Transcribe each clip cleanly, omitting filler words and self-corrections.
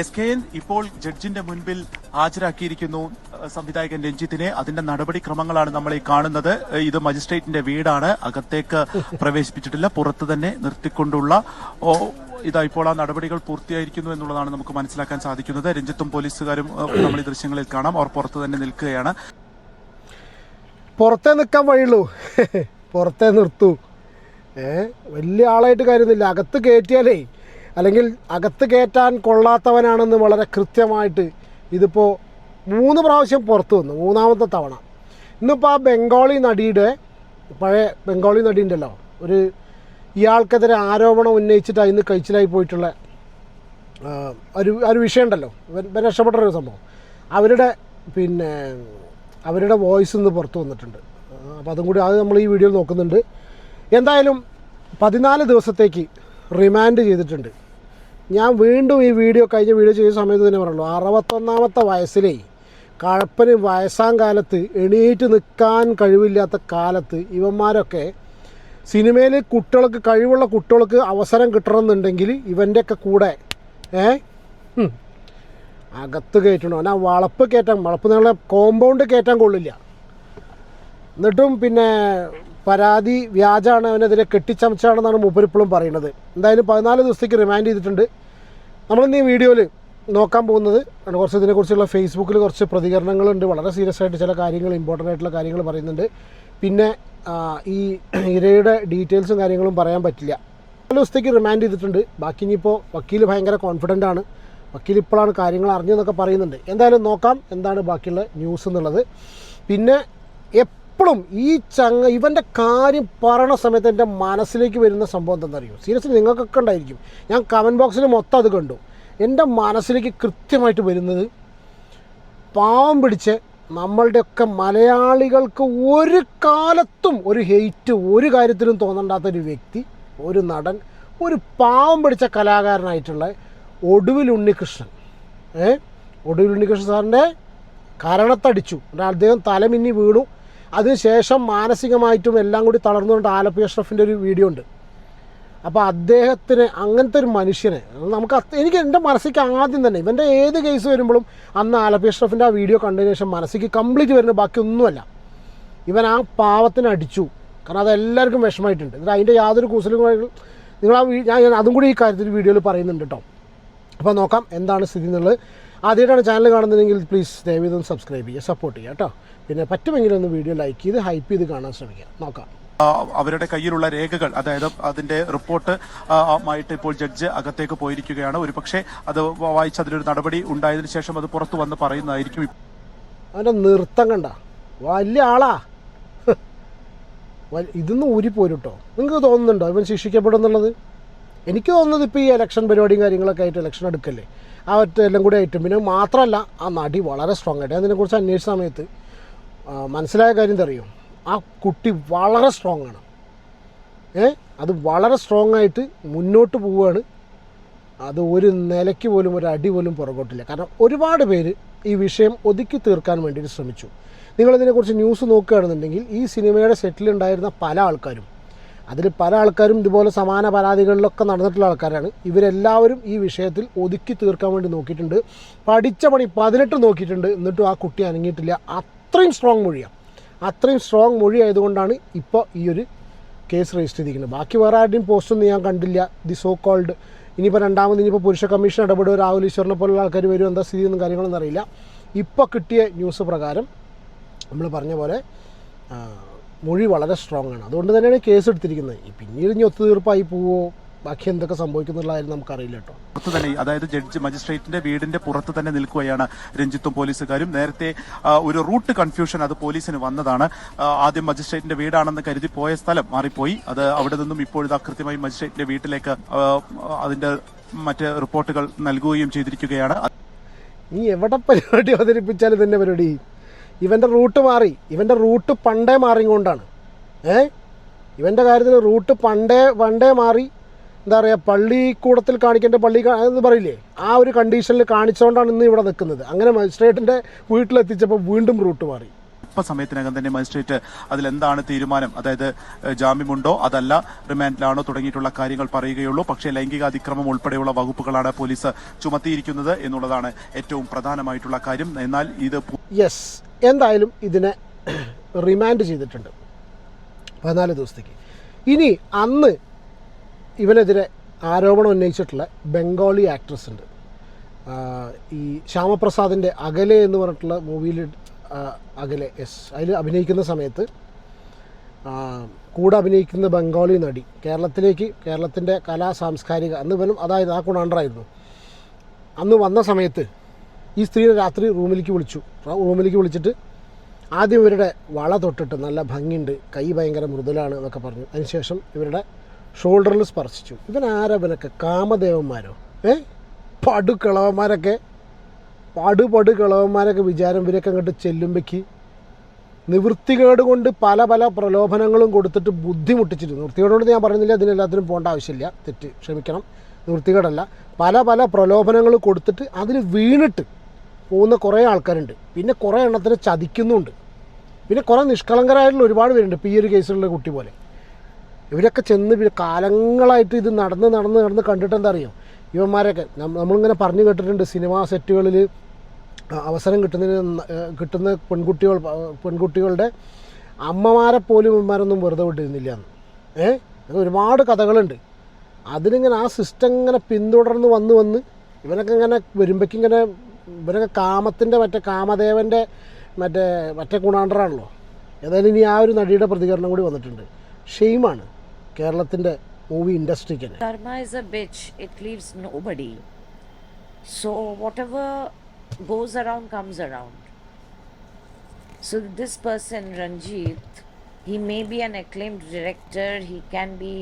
SKN ഇപ്പോൾ ജഡ്ജിന്റെ മുൻപിൽ ഹാജരാക്കിയിരിക്കുന്നു സംവിധായകൻ രഞ്ജിത്തിനെ. അതിന്റെ നടപടിക്രമങ്ങളാണ് നമ്മൾ ഈ കാണുന്നത്. ഇത് മജിസ്ട്രേറ്റിന്റെ വീടാണ്. അകത്തേക്ക് പ്രവേശിപ്പിച്ചിട്ടില്ല, പുറത്ത് തന്നെ നിർത്തിക്കൊണ്ടുള്ള ഇതാ ഇപ്പോൾ ആ നടപടികൾ പൂർത്തിയായിരിക്കുന്നു എന്നുള്ളതാണ് നമുക്ക് മനസ്സിലാക്കാൻ സാധിക്കുന്നത്. രഞ്ജിത്തും പോലീസുകാരും നമ്മൾ ഈ ദൃശ്യങ്ങളിൽ കാണാം. അവർ പുറത്ത് തന്നെ നിൽക്കുകയാണ്. പുറത്തേ നിൽക്കാൻ വഴിയുള്ളൂ, പുറത്തേ നിർത്തൂ. വലിയ ആളായിട്ട് കാര്യമൊന്നുമില്ല. അകത്ത് കയറ്റിയാലേ, അല്ലെങ്കിൽ അകത്ത് കയറ്റാൻ കൊള്ളാത്തവനാണെന്ന് വളരെ കൃത്യമായിട്ട് ഇതിപ്പോൾ 3 പ്രാവശ്യം പുറത്തു വന്നു, 3ാമത്തെ തവണ. ഇന്നിപ്പോൾ ആ ബംഗാളി നടിയുടെ, പഴയ ബംഗാളി നടി ഉണ്ടല്ലോ, ഇയാൾക്കെതിരെ ആരോപണം ഉന്നയിച്ചിട്ട് അതിന് കഴിച്ചിലായി പോയിട്ടുള്ള ഒരു വിഷയം ഉണ്ടല്ലോ, രക്ഷപ്പെട്ടൊരു സംഭവം. അവരുടെ വോയിസ് ഇന്ന് പുറത്തു വന്നിട്ടുണ്ട്. അപ്പോൾ അതും കൂടി അത് നമ്മൾ ഈ വീഡിയോയിൽ നോക്കുന്നുണ്ട്. എന്തായാലും 14 ദിവസത്തേക്ക് റിമാൻഡ് ചെയ്തിട്ടുണ്ട്. ഞാൻ വീണ്ടും ഈ കഴിഞ്ഞ വീഡിയോ ചെയ്ത സമയത്ത് തന്നെ പറയുള്ളൂ, 61ാമത്തെ വയസ്സിലേ കഴപ്പന് വയസ്സാം കാലത്ത് എണീറ്റ് നിൽക്കാൻ കഴിവില്ലാത്ത കാലത്ത് ഇവന്മാരൊക്കെ സിനിമയിൽ കഴിവുള്ള കുട്ടികൾക്ക് അവസരം കിട്ടണമെന്നുണ്ടെങ്കിൽ ഇവൻ്റെയൊക്കെ കൂടെ അകത്ത് കയറ്റണം. അവൻ ആ വളപ്പ് നിങ്ങളെ കോമ്പൗണ്ട് കയറ്റാൻ കൊള്ളില്ല. എന്നിട്ടും പിന്നെ പരാതി വ്യാജാണ്, അവനെതിരെ കെട്ടിച്ചമച്ചാണെന്നാണ് മൂപ്പരിപ്പോഴും പറയുന്നത്. എന്തായാലും 14 ദിവസത്തേക്ക് റിമാൻഡ് ചെയ്തിട്ടുണ്ട്. നമ്മളിന്ന് ഈ വീഡിയോയിൽ നോക്കാൻ പോകുന്നത് കുറച്ച് ഇതിനെക്കുറിച്ചുള്ള ഫേസ്ബുക്കിൽ കുറച്ച് പ്രതികരണങ്ങളുണ്ട്. വളരെ സീരിയസ് ആയിട്ട് ചില കാര്യങ്ങൾ, ഇമ്പോർട്ടൻ്റ് ആയിട്ടുള്ള കാര്യങ്ങൾ പറയുന്നുണ്ട്. പിന്നെ ഈ ഇരയുടെ ഡീറ്റെയിൽസും കാര്യങ്ങളും പറയാൻ പറ്റില്ല. 4 ദിവസത്തേക്ക് റിമാൻഡ് ചെയ്തിട്ടുണ്ട്. ബാക്കി ഇനിയിപ്പോൾ വക്കീൽ ഭയങ്കര കോൺഫിഡൻ്റ് ആണ്. വക്കീൽ ഇപ്പോഴാണ് കാര്യങ്ങൾ അറിഞ്ഞതെന്നൊക്കെ പറയുന്നുണ്ട്. എന്തായാലും നോക്കാം എന്താണ് ബാക്കിയുള്ള ന്യൂസ് എന്നുള്ളത്. പിന്നെ എപ്പോഴും ഇവൻ്റെ കാര്യം പറയണ സമയത്ത് എൻ്റെ മനസ്സിലേക്ക് വരുന്ന സംഭവം എന്താണെന്നറിയോ? സീരിയസ്ലി നിങ്ങൾക്കൊക്കെ ഉണ്ടായിരിക്കും. ഞാൻ കമൻറ്റ് ബോക്സിൽ മൊത്തം അത് കണ്ടു. എൻ്റെ മനസ്സിലേക്ക് കൃത്യമായിട്ട് വരുന്നത്, പാവം പിടിച്ച് നമ്മളുടെയൊക്കെ മലയാളികൾക്ക് ഒരു കാലത്തും ഒരു ഹെയ്റ്റ് ഒരു കാര്യത്തിലും തോന്നണ്ടാത്തൊരു വ്യക്തി, ഒരു നടൻ, ഒരു പാവം പിടിച്ച കലാകാരനായിട്ടുള്ള ഒടുവിൽ ഉണ്ണികൃഷ്ണൻ. ഒടുവിൽ ഉണ്ണികൃഷ്ണൻ സാറിൻ്റെ കരണത്തടിച്ചു. അദ്ദേഹം തലമിന്നി വീണു. അതിനുശേഷം മാനസികമായിട്ടും എല്ലാം കൂടി തളർന്നുകൊണ്ട് ആലപ്പി അഷ്റഫിൻ്റെ ഒരു വീഡിയോ ഉണ്ട്. അപ്പോൾ അദ്ദേഹത്തിന് അങ്ങനത്തെ ഒരു മനുഷ്യനെ എനിക്ക് എൻ്റെ മനസ്സിലേക്ക് ആദ്യം തന്നെ ഇവൻ്റെ ഏത് കേസ് വരുമ്പോഴും അന്ന് ആലപ്പി അഷ്റഫിൻ്റെ ആ വീഡിയോ കണ്ടതിന് ശേഷം മനസ്സിലേക്ക് കംപ്ലീറ്റ് വരുന്ന ബാക്കിയൊന്നുമല്ല, ഇവൻ ആ പാവത്തിന് അടിച്ചു. കാരണം അതെല്ലാവർക്കും വിഷമമായിട്ടുണ്ട്. എന്നിട്ട് അതിൻ്റെ യാതൊരു കൂസലും നിങ്ങൾ ഞാൻ അതും കൂടി ഈ കാര്യത്തിൽ വീഡിയോയിൽ പറയുന്നുണ്ട് കേട്ടോ. അപ്പോൾ നോക്കാം എന്താണ് സ്ഥിതി എന്നുള്ളത്. ആദ്യമായിട്ടാണ് ചാനൽ കാണുന്നതെങ്കിൽ പ്ലീസ് ദയവീതൊന്ന് സബ്സ്ക്രൈബ് ചെയ്യുക, സപ്പോർട്ട് ചെയ്യുക കേട്ടോ. പിന്നെ പറ്റുമെങ്കിൽ ഒന്ന് വീഡിയോ ലൈക്ക് ചെയ്ത് ഹൈപ്പ് ചെയ്ത് കാണാൻ ശ്രമിക്കുക. നോക്കാം. അവരുടെ കയ്യിലുള്ള രേഖകൾ, അതായത് അതിന്റെ റിപ്പോർട്ട് ആയിട്ട് ഇപ്പോൾ ജഡ്ജ് അകത്തേക്ക് പോയിരിക്കുകയാണ്. ഒരുപക്ഷെ അത് വായിച്ച് അതിലൊരു നടപടി ഉണ്ടായതിനു ശേഷം അത് പുറത്തു വന്ന് പറയുന്നതായിരിക്കും. അവൻ്റെ നൃത്തം കണ്ട വലിയ ആളാ. ഇതൊന്നും ഊരിപ്പോരുട്ടോ. നിങ്ങൾക്ക് തോന്നുന്നുണ്ടോ ഇവൻ ശിക്ഷിക്കപ്പെടുന്നുള്ളത്? എനിക്ക് തോന്നുന്നത് ഇപ്പോൾ ഈ ഇലക്ഷൻ പരിപാടിയും കാര്യങ്ങളൊക്കെ ആയിട്ട്, ഇലക്ഷൻ എടുക്കല്ലേ, ആ ഒറ്റ എല്ലാം കൂടി ആയിട്ടും. പിന്നെ മാത്രമല്ല ആ നടി വളരെ സ്ട്രോങ് ആയിട്ട്, അതിനെക്കുറിച്ച് അന്വേഷിച്ച സമയത്ത് മനസ്സിലായ കാര്യം എന്താ അറിയോ? ആ കുട്ടി വളരെ സ്ട്രോങ് ആണ്. അത് വളരെ സ്ട്രോങ് ആയിട്ട് മുന്നോട്ട് പോവുകയാണ്. അത് ഒരു നിലയ്ക്ക് പോലും ഒരു അടി പോലും പുറകോട്ടില്ല. കാരണം ഒരുപാട് പേര് ഈ വിഷയം ഒതുക്കി തീർക്കാൻ വേണ്ടിയിട്ട് ശ്രമിച്ചു. നിങ്ങളിതിനെക്കുറിച്ച് ന്യൂസ് നോക്കുകയാണെന്നുണ്ടെങ്കിൽ ഈ സിനിമയുടെ സെറ്റിലുണ്ടായിരുന്ന പല ആൾക്കാരും, അതിൽ പല ആൾക്കാരും ഇതുപോലെ സമാന പരാതികളിലൊക്കെ നടന്നിട്ടുള്ള ആൾക്കാരാണ്. ഇവരെല്ലാവരും ഈ വിഷയത്തിൽ ഒതുക്കി തീർക്കാൻ വേണ്ടി നോക്കിയിട്ടുണ്ട്. പഠിച്ച പണി 18 നോക്കിയിട്ടുണ്ട്. എന്നിട്ടും ആ കുട്ടി അനങ്ങിയിട്ടില്ല. അത്രയും സ്ട്രോങ് മൊഴി ആയതുകൊണ്ടാണ് ഇപ്പോൾ ഈ ഒരു കേസ് രജിസ്റ്റർ ചെയ്തിരിക്കുന്നത്. ബാക്കി വേറെ ആരുടെയും പോസ്റ്റൊന്നും ഞാൻ കണ്ടില്ല. ദി സോ കോൾഡ് ഇനിയിപ്പോൾ ഇനിയിപ്പോൾ പുരുഷ കമ്മീഷൻ ഇടപെടുക, രാഹുൽ ഈശ്വറിനെ പോലുള്ള ആൾക്കാർ വരും, എന്താ സ്ഥിതിയൊന്നും കാര്യങ്ങളൊന്നും അറിയില്ല. ഇപ്പോൾ കിട്ടിയ ന്യൂസ് പ്രകാരം നമ്മൾ പറഞ്ഞ പോലെ മൊഴി വളരെ സ്ട്രോങ് ആണ്. അതുകൊണ്ട് തന്നെയാണ് കേസ് എടുത്തിരിക്കുന്നത്. പിന്നീട് ഇനി ഒത്തുതീർപ്പായി പോവോ ബാക്കി എന്തൊക്കെ സംഭവിക്കുന്നുള്ളതായിരുന്നു നമുക്കറിയില്ല കേട്ടോ. പുറത്ത് തന്നെ, അതായത് ജഡ്ജ് മജിസ്ട്രേറ്റിന്റെ വീടിന്റെ പുറത്ത് തന്നെ നിൽക്കുകയാണ് രഞ്ജിത്തും പോലീസുകാരും. നേരത്തെ ഒരു റൂട്ട് കൺഫ്യൂഷൻ അത് പോലീസിന് വന്നതാണ്. ആദ്യം മജിസ്ട്രേറ്റിന്റെ വീടാണെന്ന് കരുതി പോയ സ്ഥലം മാറിപ്പോയി. അത് അവിടെ നിന്നും ഇപ്പോഴത്തെ കൃത്യമായി മജിസ്ട്രേറ്റിന്റെ വീട്ടിലേക്ക് അതിന്റെ മറ്റ് റിപ്പോർട്ടുകൾ നൽകുകയും ചെയ്തിരിക്കുകയാണ്. നീ എവിടെ പരിപാടി അവതരിപ്പിച്ചാലും തന്നെ പരിപാടി ഇവൻ്റെ റൂട്ട് മാറി. ഇവൻ്റെ റൂട്ട് പണ്ടേ മാറിക്കൊണ്ടാണ്. ഇവൻ്റെ കാര്യത്തിൽ റൂട്ട് പണ്ടേ മാറി. എന്താ പറയുക, പള്ളിക്കൂടത്തിൽ കാണിക്കേണ്ട എന്ന് പറയില്ലേ, ആ ഒരു കണ്ടീഷനിൽ കാണിച്ചുകൊണ്ടാണ് ഇന്ന് ഇവിടെ നിൽക്കുന്നത്. അങ്ങനെ മജിസ്ട്രേറ്റിൻ്റെ വീട്ടിലെത്തിച്ചപ്പോൾ വീണ്ടും റൂട്ട് മാറി. അല്പസമയത്തിനകം തന്നെ മജിസ്ട്രേറ്റ് അതിലെന്താണ് തീരുമാനം, അതായത് ജാമ്യമുണ്ടോ അതല്ല റിമാൻഡിലാണോ തുടങ്ങിയിട്ടുള്ള കാര്യങ്ങൾ പറയുകയുള്ളൂ. പക്ഷേ ലൈംഗിക അതിക്രമം ഉൾപ്പെടെയുള്ള വകുപ്പുകളാണ് പോലീസ് ചുമത്തിയിരിക്കുന്നത് എന്നുള്ളതാണ് ഏറ്റവും പ്രധാനമായിട്ടുള്ള കാര്യം. എന്നാൽ ഇത് എന്തായാലും ഇതിനെ റിമാൻഡ് ചെയ്തിട്ടുണ്ട് 14 ദിവസത്തേക്ക്. ഇനി അന്ന് ഇവനെതിരെ ആരോപണം ഉന്നയിച്ചിട്ടുള്ള ബംഗാളി ആക്ട്രസ് ഉണ്ട്, ഈ ശ്യാമപ്രസാദിൻ്റെ അകലെ എന്ന് പറഞ്ഞിട്ടുള്ള മൂവിയിൽ അകലെ, അതിൽ അഭിനയിക്കുന്ന സമയത്ത് കൂടെ അഭിനയിക്കുന്ന ബംഗാളി നടി കേരളത്തിൻ്റെ കലാ സാംസ്കാരിക അന്ന് ഇവനും അതായത് ആ കുണാണ്ടറായിരുന്നു. അന്ന് വന്ന സമയത്ത് ഈ സ്ത്രീയെ രാത്രി റൂമിലേക്ക് വിളിച്ചിട്ട് ആദ്യം ഇവരുടെ വള തൊട്ടിട്ട് നല്ല ഭംഗിയുണ്ട്, കൈ ഭയങ്കര മൃദുലാണ് എന്നൊക്കെ പറഞ്ഞു. അതിനുശേഷം ഇവരുടെ ഷോൾഡറിൽ സ്പർശിച്ചു. ഇവനൊക്കെ കാമദേവന്മാരോ പടുകിളവന്മാരൊക്കെ വിചാരം ഇവരൊക്കെ അങ്ങോട്ട് ചെല്ലുമ്പോഴേക്ക് നിവൃത്തികേട് കൊണ്ട് പല പ്രലോഭനങ്ങളും കൊടുത്തിട്ട് ബുദ്ധിമുട്ടിച്ചിരുന്നു. നിവൃത്തികേടോട് ഞാൻ പറയുന്നില്ല, ഇതിനെല്ലാത്തിനും പോകേണ്ട ആവശ്യമില്ല, തെറ്റ് ക്ഷമിക്കണം, നിവൃത്തികേടല്ല. പല പ്രലോഭനങ്ങൾ കൊടുത്തിട്ട് അതിന് വീണിട്ട് പോകുന്ന കുറേ ആൾക്കാരുണ്ട്. പിന്നെ കുറേ എണ്ണത്തിനെ ചതിക്കുന്നുണ്ട്. പിന്നെ കുറേ നിഷ്കളങ്കരായിട്ടുള്ള ഒരുപാട് പേരുണ്ട്. ഇപ്പോൾ ഈ ഒരു കേസിലുള്ള കുട്ടി പോലെ ഇവരൊക്കെ ചെന്ന് കാലങ്ങളായിട്ട് ഇത് നടന്ന് കണ്ടിട്ട് എന്താ അറിയോ, ഇവന്മാരൊക്കെ നമ്മളിങ്ങനെ കേട്ടിട്ടുണ്ട്, സിനിമാ സെറ്റുകളിൽ അവസരം കിട്ടുന്ന പെൺകുട്ടികളുടെ അമ്മമാരെ പോലും ഇവന്മാരൊന്നും വെറുതെ വിട്ടിരുന്നില്ല എന്ന്. അത് ഒരുപാട് കഥകളുണ്ട്. അതിനിങ്ങനെ ആ സിസ്റ്റം ഇങ്ങനെ പിന്തുടർന്ന് വന്ന് ഇവനൊക്കെ ഇങ്ങനെ വരുമ്പോഴേക്കും ഇവരൊക്കെ കാമത്തിൻ്റെ കാമദേവൻ്റെ മറ്റേ ഗുണാണ്ടറാണല്ലോ. ഏതായാലും ഇനി ആ ഒരു നടിയുടെ പ്രതികരണം കൂടി വന്നിട്ടുണ്ട്. ഷെയിമാണ് കേരളത്തിൻ്റെ movie ഇൻഡസ്ട്രിക്ക്. Karma is a bitch. It leaves nobody. So whatever goes around comes around. So this person, Ranjit, he may be an acclaimed director. He can be,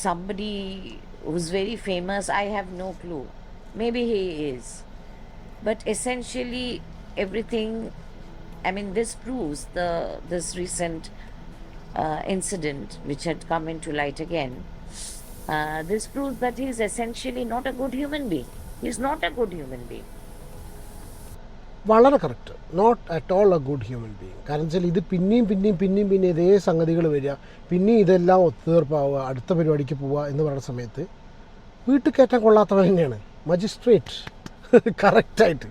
somebody who's very famous. I have no clue. Maybe he is. But essentially everything, this proves this recent incident which had come into light again. This proves that he is essentially not a good human being. He is not a good human being. വളരെ correct, not at all a good human being. കാരണം വെച്ചാൽ ഇത് പിന്നെയും ഇതേ സംഗതികൾ വരിക, പിന്നെയും ഇതെല്ലാം ഒത്തുതീർപ്പാവുക, അടുത്ത പരിപാടിക്ക് പോവുക എന്ന് പറയുന്ന സമയത്ത് വീട്ടിൽ കയറ്റാൻ കൊള്ളാത്തവൻ തന്നെയാണ് മജിസ്ട്രേറ്റ്. കറക്റ്റായിട്ട്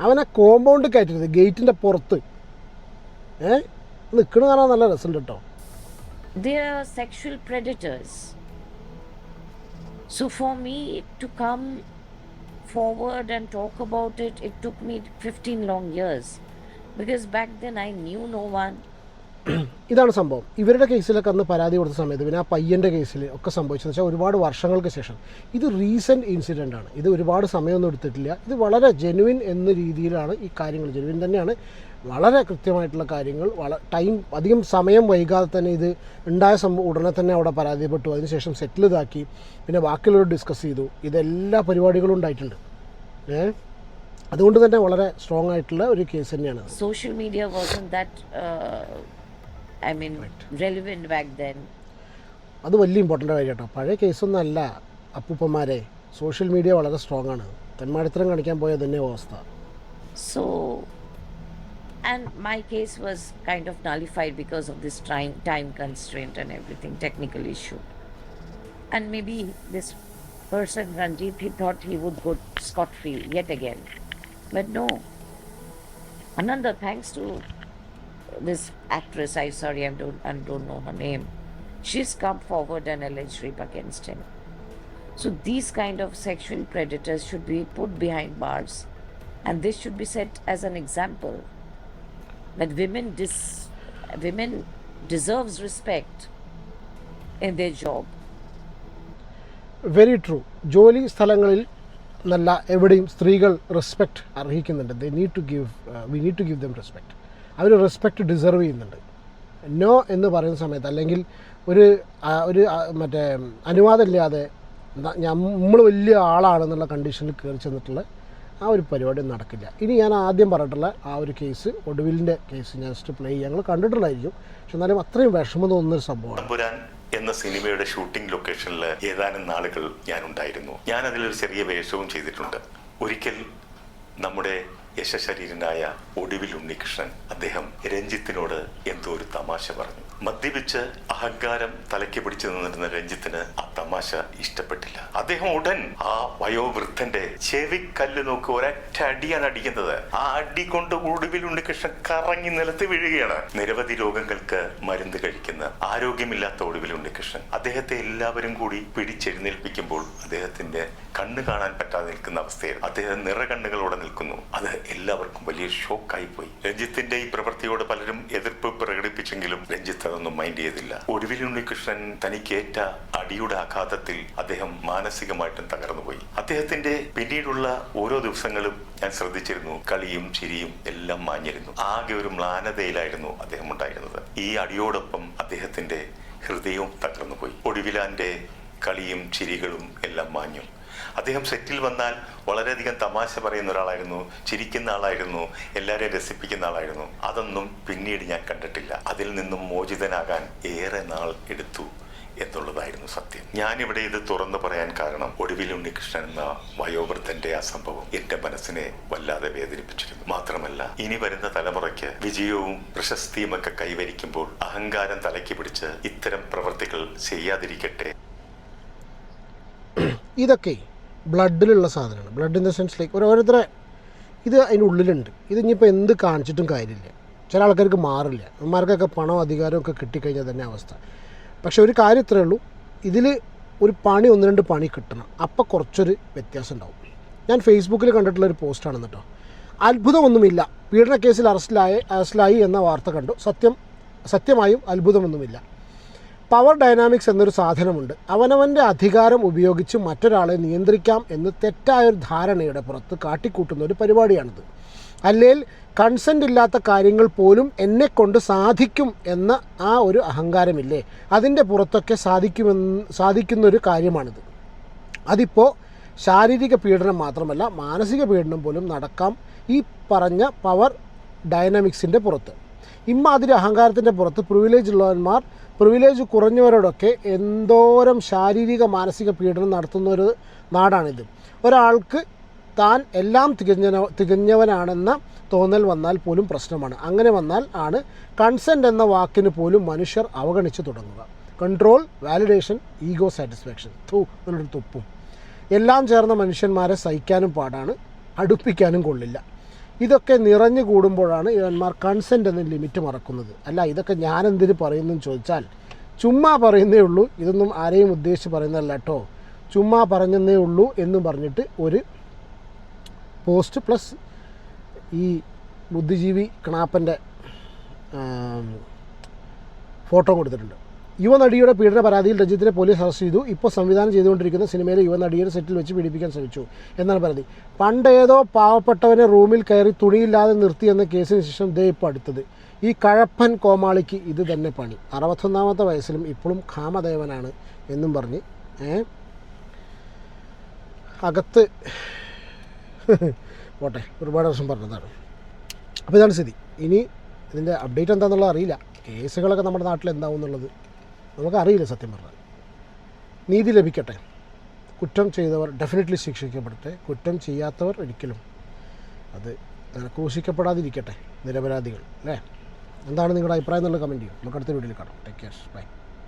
അവനെ കോമ്പൗണ്ട് കയറ്റരുത്, ഗേറ്റിൻ്റെ പുറത്ത് നിൽക്കണ കാണാൻ നല്ല രസമുണ്ട് കേട്ടോ. They are sexual predators. So for me to come forward and talk about it, it took me 15 long years. Because back then I knew no one. ഇതാണ് സംഭവം. ഇവരുടെ കേസിലൊക്കെ അന്ന് പരാതി കൊടുത്ത സമയത്ത് പിന്നെ ആ പയ്യൻ്റെ കേസിൽ ഒക്കെ സംഭവിച്ചതെന്ന് വെച്ചാൽ ഒരുപാട് വർഷങ്ങൾക്ക് ശേഷം. ഇത് റീസെൻറ്റ് ഇൻസിഡൻ്റ് ആണ്. ഇത് ഒരുപാട് സമയമൊന്നും എടുത്തിട്ടില്ല. ഇത് വളരെ ജെനുവിൻ എന്ന രീതിയിലാണ് ഈ കാര്യങ്ങൾ. ജെനുവിൻ തന്നെയാണ്, വളരെ കൃത്യമായിട്ടുള്ള കാര്യങ്ങൾ. അധികം സമയം വൈകാതെ തന്നെ ഇത് ഉണ്ടായ സംഭവം ഉടനെ തന്നെ അവിടെ പരാതിപ്പെട്ടു. അതിനുശേഷം സെറ്റിൽ ഇതാക്കി, പിന്നെ ബാക്കിയുള്ളവർ ഡിസ്കസ് ചെയ്തു. ഇതെല്ലാ പരിപാടികളും ഉണ്ടായിട്ടുണ്ട്. അതുകൊണ്ട് തന്നെ വളരെ സ്ട്രോങ് ആയിട്ടുള്ള ഒരു കേസ് തന്നെയാണ്. Social media wasn't that relevant back then. അത് വലിയ ഇമ്പോർട്ടൻ്റ് കാര്യം കേട്ടോ. പഴയ കേസൊന്നും അല്ല അപ്പൂപ്പന്മാരെ. സോഷ്യൽ മീഡിയ വളരെ സ്ട്രോങ് ആണ്. തെന്മാടിത്തരം കാണിക്കാൻ പോയ തന്നെ അവസ്ഥ. So, and my case was kind of nullified because of this time constraint and everything, technical issue. And maybe this person, Ranjit, he thought he would go scot-free yet again. But no. Ananda, thanks to this actress, I don't know her name, she's come forward and alleged rape against him. So these kind of sexual predators should be put behind bars, and this should be set as an example that women deserves respect in their job. Very true. ജോലി സ്ഥലങ്ങളിൽ നല്ല എവിടെയും സ്ത്രീകൾ respect അർഹിക്കുന്നുണ്ട്. We need to give them respect. അവർ respect deserve ചെയ്യുന്നുണ്ട്. No എന്ന് പറയുന്ന സമയത്ത്, അല്ലെങ്കിൽ ഒരു മറ്റേ അനുവാദമില്ലാതെ നമ്മൾ വലിയ ആളാണെന്നുള്ള കണ്ടീഷനിൽ കയറി ചെന്നിട്ടുള്ള ആ ഒരു പരിപാടി നടക്കില്ല. ഇനി ഞാൻ ആദ്യം പറഞ്ഞിട്ടുള്ള ആ ഒരു കേസ്, ഒടുവിലിൻ്റെ കേസ് ഞാൻ ജസ്റ്റ് പ്ലേ ഞങ്ങൾ കണ്ടിട്ടുള്ളതായിരിക്കും. പക്ഷെ എന്നാലും അത്രയും വിഷമം തോന്നുന്നൊരു സംഭവമാണ്. എന്ന സിനിമയുടെ ഷൂട്ടിംഗ് ലൊക്കേഷനിൽ ഏതാനും നാളുകൾ ഞാൻ ഉണ്ടായിരുന്നു. ഞാൻ അതിലൊരു ചെറിയ വേഷവും ചെയ്തിട്ടുണ്ട്. ഒരിക്കൽ നമ്മുടെ യശശരീരനായ ഒടുവിൽ ഉണ്ണികൃഷ്ണൻ അദ്ദേഹം രഞ്ജിത്തിനോട് എന്തോ ഒരു തമാശ പറഞ്ഞു. മദ്യപിച്ച് അഹങ്കാരം തലയ്ക്ക് പിടിച്ചു നിന്നിരുന്ന രഞ്ജിത്തിന് ആ തമാശ ഇഷ്ടപ്പെട്ടില്ല. അദ്ദേഹം ഉടൻ ആ വയോവൃദ്ധന്റെ ചെവിക്കല്ല് നോക്കി ഒരൊറ്റ അടിയാണ് അടിക്കുന്നത്. ആ അടി കൊണ്ട് ഒടുവിൽ ഉണ്ണികൃഷ്ണൻ കറങ്ങി നിലത്ത് വീഴുകയാണ്. നിരവധി രോഗങ്ങൾക്ക് മരുന്ന് കഴിക്കുന്ന ആരോഗ്യമില്ലാത്ത ഒടുവിൽ ഉണ്ണികൃഷ്ണൻ അദ്ദേഹത്തെ എല്ലാവരും കൂടി പിടിച്ചെഴുന്നേൽപ്പിക്കുമ്പോൾ അദ്ദേഹത്തിന്റെ കണ്ണ് കാണാൻ പറ്റാതെ നിൽക്കുന്ന അവസ്ഥയിൽ അദ്ദേഹം നിറകണ്ണുകളോടെ നിൽക്കുന്നു. അത് എല്ലാവർക്കും വലിയ ഷോക്കായി പോയി. രഞ്ജിത്തിന്റെ ഈ പ്രവൃത്തിയോട് പലരും എതിർപ്പ് പ്രകടിപ്പിച്ചെങ്കിലും രഞ്ജിത്ത് അതൊന്നും മൈൻഡ് ചെയ്തില്ല. ഒടുവിൽ ഉണ്ണികൃഷ്ണൻ തനിക്കേറ്റ അടിയുടെ ആഘാതത്തിൽ അദ്ദേഹം മാനസികമായിട്ടും തകർന്നുപോയി. അദ്ദേഹത്തിന്റെ പിന്നീടുള്ള ഓരോ ദിവസങ്ങളും ഞാൻ ശ്രദ്ധിച്ചിരുന്നു, കളിയും ചിരിയും എല്ലാം മാഞ്ഞിരുന്നു. ആകെ ഒരു മ്ലാനതയിലായിരുന്നു അദ്ദേഹം ഉണ്ടായിരുന്നത്. ഈ അടിയോടൊപ്പം അദ്ദേഹത്തിന്റെ ഹൃദയവും തകർന്നുപോയി. ഒടുവിലാന്റെ കളിയും ചിരികളും എല്ലാം മാഞ്ഞു. അദ്ദേഹം സെറ്റിൽ വന്നാൽ വളരെയധികം തമാശ പറയുന്ന ഒരാളായിരുന്നു, ചിരിക്കുന്ന ആളായിരുന്നു, എല്ലാവരെയും രസിപ്പിക്കുന്ന ആളായിരുന്നു. അതൊന്നും പിന്നീട് ഞാൻ കണ്ടിട്ടില്ല. അതിൽ നിന്നും മോചിതനാകാൻ ഏറെ നാൾ എടുത്തു എന്നുള്ളതായിരുന്നു സത്യം. ഞാനിവിടെ ഇത് തുറന്നു പറയാൻ കാരണം ഒടുവിൽ ഉണ്ണികൃഷ്ണൻ എന്ന വയോവൃദ്ധന്റെ ആ സംഭവം എന്റെ മനസ്സിനെ വല്ലാതെ വേദനിപ്പിച്ചിരുന്നു. മാത്രമല്ല, ഇനി വരുന്ന തലമുറയ്ക്ക് വിജയവും പ്രശസ്തിയും ഒക്കെ കൈവരിക്കുമ്പോൾ അഹങ്കാരം തലയ്ക്ക് പിടിച്ച് ഇത്തരം പ്രവൃത്തികൾ ചെയ്യാതിരിക്കട്ടെ. ഇതൊക്കെ ബ്ലഡിലുള്ള സാധനമാണ്. Blood in the sense like ഓരോരുത്തരെ ഇത് അതിൻ്റെ ഉള്ളിലുണ്ട്. ഇത് ഇനിയിപ്പോൾ എന്ത് കാണിച്ചിട്ടും കാര്യമില്ല. ചില ആൾക്കാർക്ക് മാറില്ല. അമ്മമാർക്കൊക്കെ പണവും അധികാരമൊക്കെ കിട്ടിക്കഴിഞ്ഞാൽ തന്നെ അവസ്ഥ. പക്ഷെ ഒരു കാര്യം ഇത്രയേ ഉള്ളൂ, ഇതിൽ ഒരു പണി 1-2 പണി കിട്ടണം. അപ്പോൾ കുറച്ചൊരു വ്യത്യാസം ഉണ്ടാവും. ഞാൻ ഫേസ്ബുക്കിൽ കണ്ടിട്ടുള്ളൊരു പോസ്റ്റാണെന്ന് കേട്ടോ. അത്ഭുതമൊന്നുമില്ല, പീഡന കേസിൽ അറസ്റ്റിലായി എന്ന വാർത്ത കണ്ടു. സത്യമായും അത്ഭുതമൊന്നുമില്ല. പവർ ഡൈനാമിക്സ് എന്നൊരു സാധനമുണ്ട്. അവനവൻ്റെ അധികാരം ഉപയോഗിച്ച് മറ്റൊരാളെ നിയന്ത്രിക്കാം എന്ന് തെറ്റായൊരു ധാരണയുടെ പുറത്ത് കാട്ടിക്കൂട്ടുന്ന ഒരു പരിപാടിയാണിത്. അല്ലെങ്കിൽ കൺസെൻ്റ് ഇല്ലാത്ത കാര്യങ്ങൾ പോലും എന്നെക്കൊണ്ട് സാധിക്കും എന്ന ആ ഒരു അഹങ്കാരമില്ലേ, അതിൻ്റെ പുറത്തൊക്കെ സാധിക്കുന്നൊരു കാര്യമാണിത്. അതിപ്പോൾ ശാരീരിക പീഡനം മാത്രമല്ല, മാനസിക പീഡനം പോലും നടക്കാം ഈ പറഞ്ഞ പവർ ഡൈനാമിക്സിൻ്റെ പുറത്ത്. ഇമ്മാതിരി അഹങ്കാരത്തിൻ്റെ പുറത്ത് പ്രിവിലേജ് കുറഞ്ഞവരോടൊക്കെ എന്തോരം ശാരീരിക മാനസിക പീഡനം നടത്തുന്ന ഒരു നാടാണിത്. ഒരാൾക്ക് താൻ എല്ലാം തികഞ്ഞവനാണെന്ന തോന്നൽ വന്നാൽ പോലും പ്രശ്നമാണ്. അങ്ങനെ വന്നാൽ ആണ് കൺസെൻറ്റ് എന്ന വാക്കിന് പോലും മനുഷ്യർ അവഗണിച്ച് തുടങ്ങുക. കൺട്രോൾ, വാലിഡേഷൻ, ഈഗോ സാറ്റിസ്ഫാക്ഷൻ, എന്നൊരു തുപ്പും എല്ലാം ചേർന്ന മനുഷ്യന്മാരെ സഹിക്കാനും പാടാണ്, അടുപ്പിക്കാനും കൊള്ളില്ല. ഇതൊക്കെ നിറഞ്ഞു കൂടുമ്പോഴാണ് ഇവന്മാർ കൺസെൻ്റ് എന്ന ലിമിറ്റ് മറക്കുന്നത്. അല്ല, ഇതൊക്കെ ഞാനെന്തിന് പറയുന്നു ചോദിച്ചാൽ ചുമ്മാ പറയുന്നേ ഉള്ളൂ, ഇതൊന്നും ആരെയും ഉദ്ദേശിച്ച് പറയുന്നതല്ല കേട്ടോ, ചുമ്മാ പറഞ്ഞതേ ഉള്ളൂ എന്ന് പറഞ്ഞിട്ട് ഒരു പോസ്റ്റ് പ്ലസ് ഈ ബുദ്ധിജീവി കണാപ്പൻ്റെ ഫോട്ടോ കൊടുത്തിട്ടുണ്ട്. യുവനടിയുടെ പീഡന പരാതിയിൽ രഞ്ജിത്തിനെ പോലീസ് അറസ്റ്റ് ചെയ്തു. ഇപ്പോൾ സംവിധാനം ചെയ്തുകൊണ്ടിരിക്കുന്ന സിനിമയിലെ യുവനടിയെ സെറ്റിൽ വെച്ച് പീഡിപ്പിക്കാൻ ശ്രമിച്ചു എന്നാണ് പരാതി. പണ്ടേതോ പാവപ്പെട്ടവനെ റൂമിൽ കയറി തുണിയില്ലാതെ നിർത്തിയെന്ന കേസിന് ശേഷം ദേ ഇപ്പോൾ അടുത്തത്. ഈ കഴപ്പൻ കോമാളിക്ക് ഇത് തന്നെ പണി. 61-ാമത്തെ വയസ്സിലും ഇപ്പോഴും കാമദേവനാണ് എന്നും പറഞ്ഞ് അകത്ത് പോട്ടെ, ഒരുപാട് വർഷം പറഞ്ഞതാണ്. അപ്പോൾ ഇതാണ് സ്ഥിതി. ഇനി ഇതിൻ്റെ അപ്ഡേറ്റ് എന്താണെന്നുള്ളത് അറിയില്ല. കേസുകളൊക്കെ നമ്മുടെ നാട്ടിൽ എന്താവും എന്നുള്ളത് നമുക്കറിയില്ല. സത്യം പറഞ്ഞാൽ നീതി ലഭിക്കട്ടെ. കുറ്റം ചെയ്തവർ ഡെഫിനറ്റ്ലി ശിക്ഷിക്കപ്പെടട്ടെ. കുറ്റം ചെയ്യാത്തവർ ഒരിക്കലും അത് ക്രൂശിക്കപ്പെടാതിരിക്കട്ടെ, നിരപരാധികൾ. അല്ലേ? എന്താണ് നിങ്ങളുടെ അഭിപ്രായം എന്നുള്ള കമൻറ്റ് ചെയ്യും. നമുക്ക് അടുത്ത വീഡിയോയിൽ കാണാം. Take care, by.